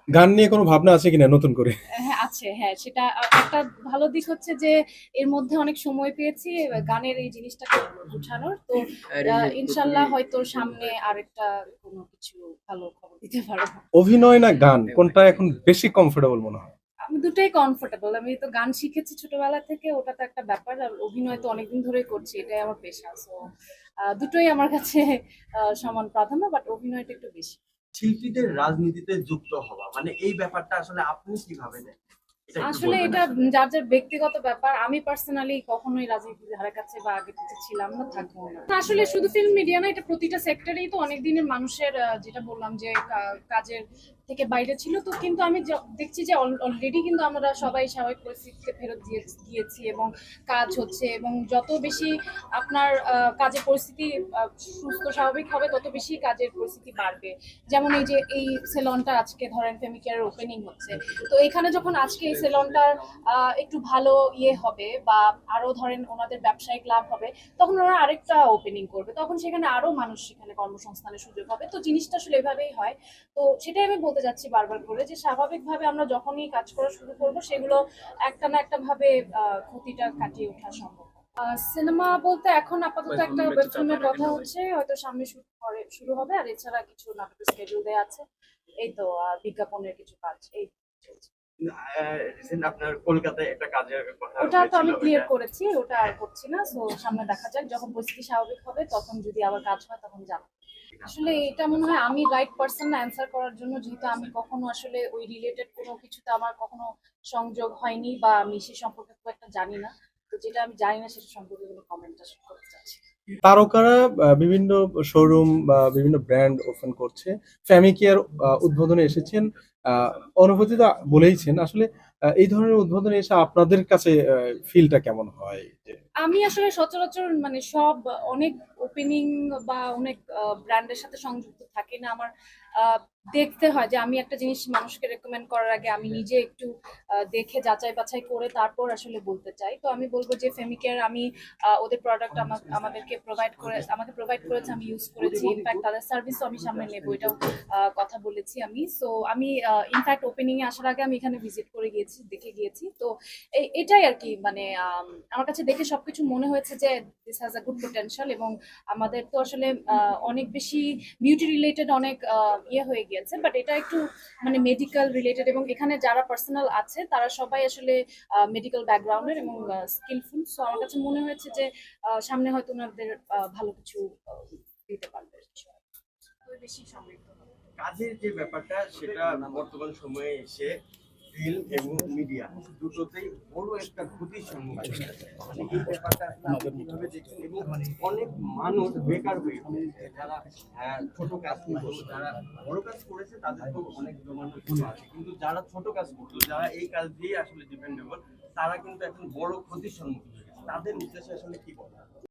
গান নিয়ে কোনো ভাবনা আছে কিনা নতুন করে? হ্যাঁ, আছে। হ্যাঁ, সেটা একটা ভালো দিক হচ্ছে যে এর মধ্যে অনেক সময় পেয়েছি গানের এই জিনিসটাকে গুছানোর। তো ইনশাআল্লাহ হয়তো সামনে আরেকটা কোনো কিছু ভালো খবর দিতে পারবো। অভিনয় না গান কোনটা এখন বেশি কমফোর্টেবল মনে হয়? আমি দুটোই কমফোর্টেবল। আমি তো গান শিখেছি ছোটবেলা থেকে, ওটা তো একটা ব্যাপার। আর অভিনয় তো অনেকদিন ধরেই করছি। এটাই আমার পেশা। সো দুটোই আমার কাছে সমান প্রাধান্য, বাট অভিনয়টা একটু বেশি। শিল্পীদের রাজনীতিতে যুক্ত হওয়া মানে এই ব্যাপারটা আসলে আপনি কিভাবে নেন, এটা একটু আসলে বলবেন এটা আসলে। যার যার ব্যক্তিগত ব্যাপার। আমি পার্সোনালি কখনোই রাজনীতির ধারে কাছে বা আগে পিছে ছিলাম না, থাকবো না। আসলে শুধু ফিল্ম মিডিয়া না, এটা প্রতিটা সেক্টরেই তো অনেক দিনের মানুষের যেটা বললাম যে কাজের থেকে বাইরে ছিল। তো কিন্তু আমি দেখছি যে অলরেডি কিন্তু আমরা সবাই স্বাভাবিক পরিস্থিতিতে ফেরত গিয়েছি এবং কাজ হচ্ছে। এবং যত বেশি আপনার কাজের পরিস্থিতি সুস্থ স্বাভাবিক হবে, তত বেশি কাজের পরিস্থিতি বাড়বে। যেমন এই যে এই সেলনটা আজকে ধরেন ফেমিকেয়ারের ওপেনিং হচ্ছে। তো এখানে যখন আজকে এই সেলনটার একটু ভালো ইয়ে হবে বা আরো ধরেন ওনাদের ব্যবসায়িক লাভ হবে, তখন ওরা আরেকটা ওপেনিং করবে, তখন সেখানে আরো মানুষ সেখানে কর্মসংস্থানের সুযোগ হবে। তো জিনিসটা আসলে এভাবেই হয়। তো সেটাই আমি বলতে যাচ্ছি বারবার করে, যে স্বাভাবিকভাবে আমরা যখনই কাজ করা শুরু করব, সেগুলো একটা না একটা ভাবে ক্ষতিটা কাটিয়ে ওঠা সম্ভব। সিনেমা বলতে এখন আপাতত একটা ওয়েব ফিল্মের কথা হচ্ছে, হয়তো সামনে শুট করে শুরু হবে। আর এছাড়া কিছু নাটকের স্কেডিউল দেয়া আছে। এই তো বিজ্ঞাপনের কিছু কাজ এই চলছে। রিসেন্ট আপনার কলকাতায় একটা কাজের কথা ওটা তো হয়েছিল, আমি ওইটা ক্লিয়ার করেছি, ওটা আর করছি না। সো সামনে দেখা যাক, যখন পরিস্থিতি স্বাভাবিক হবে তখন যদি আবার কাজ হয় তখন জানাবো। আসলে এটা মনে হয় আমি রাইট পার্সন না অ্যান্সার করার জন্য, যেহেতু আমি কখনো আসলে ওই রিলেটেড কোনো কিছুতে আমার কখনো সংযোগ হয়নি বা আমি সে সম্পর্কে খুব একটা জানি না। তো যেটা আমি জানি না সেটা সম্পর্কে কোনো কমেন্ট আসলে করতে চাচ্ছি না। তারকারা বিভিন্ন শোরুম বা বিভিন্ন ব্র্যান্ড ওপেন করছে। ফ্যামিকেয়ার উদ্বোধনে এসেছেন। অনুভূতিটা বলেইছেন। আসলে এই ধরনের উদ্বোধনে এসে আপনাদের কাছে ফিলটা কেমন হয়? যে আমি আসলে সচরাচর মানে সব অনেক ওপেনিং বা অনেক ব্র্যান্ডের সাথে সংযুক্ত থাকি না। আমার আহ, দেখতে হয় যে আমি একটা জিনিস মানুষকে রেকমেন্ড করার আগে আমি নিজে একটু দেখে যাচাই বাছাই করে তারপর আসলে বলতে চাই। তো আমি বলবো যে ফেমিকেয়ার আমি ওদের প্রোডাক্ট আমাকে প্রোভাইড করেছে, আমি ইউজ করেছি। ইনফ্যাক্ট তাদের সার্ভিসও আমি সামনে নেবো, এটাও কথা বলেছি আমি। সো আমি ইনফ্যাক্ট ওপেনিং এ আসার আগে আমি এখানে ভিজিট করে গিয়েছি, দেখে গিয়েছি। তো এটাই আর কি, মানে আমার কাছে দেখে সবকিছু মনে হয়েছে যে this has a good potential. এবং আমাদের তো আসলে অনেক বেশি বিউটি রিলেটেড অনেক ইয়ে হয়ে গিয়েছে, বাট এটা একটু মানে মেডিকেল রিলেটেড। এবং এখানে যারা পার্সোনাল আছে তারা সবাই আসলে মেডিকেল ব্যাকগ্রাউন্ডের এবং স্কিলফুল। সো আমার কাছে মনে হয়েছে যে সামনে হয়তো ওনাদের ভালো কিছু দিতে পারবে, বেশি সমৃদ্ধ হবে। কাজের যে ব্যাপারটা সেটা বর্তমান সময়ে এসে ফিল্ম এবং মিডিয়া দুটোতেই বড় একটা ক্ষতির সম্মুখীন হচ্ছে। মানে এই ব্যাপারটা আসলে আপনি কিভাবে দেখছেন, এবং অনেক মানুষ বেকার হয়ে পড়েছে যারা ছোট কাজ করতো, যারা বড় কাজ করেছে তাদের তো অনেক জমানো আছে, কিন্তু যারা ছোট কাজ করতো, যারা এই কাজ দিয়ে আসলে ডিপেন্ডেবল, তারা কিন্তু এখন বড় ক্ষতির সম্মুখীন হয়েছে। তাদের উদ্দেশ্যে আসলে কি বলা?